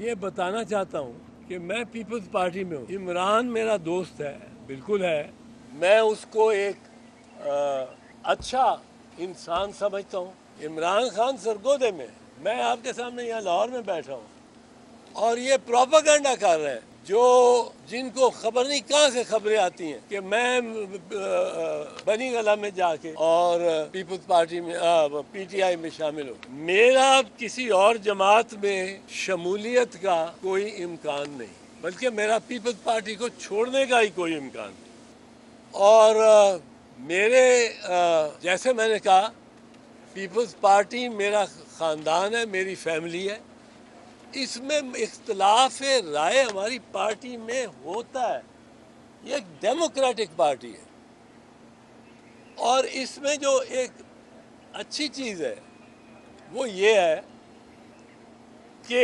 یہ بتانا چاہتا ہوں کہ میں پیپلز پارٹی میں ہوں. عمران میرا دوست ہے، بالکل ہے. میں اس کو ایک اچھا انسان سمجھتا ہوں. عمران خان سرگودے میں آپ کے سامنے یہاں لاہور میں بیٹھا ہوں اور یہ پروپیگنڈا کر رہے ہیں جن کو خبر نہیں کہاں سے خبریں آتی ہیں کہ میں بنی گلہ میں جا کے اور پیپلز پارٹی میں پی ٹی آئی میں شامل ہوں. میرا کسی اور جماعت میں شمولیت کا کوئی امکان نہیں، بلکہ میرا پیپلز پارٹی کو چھوڑنے کا ہی کوئی امکان نہیں. اور میرے جیسے میں نے کہا، پیپلز پارٹی میرا خاندان ہے، میری فیملی ہے. اس میں اختلاف رائے ہماری پارٹی میں ہوتا ہے. یہ ایک ڈیموکریٹک پارٹی ہے اور اس میں جو ایک اچھی چیز ہے وہ یہ ہے کہ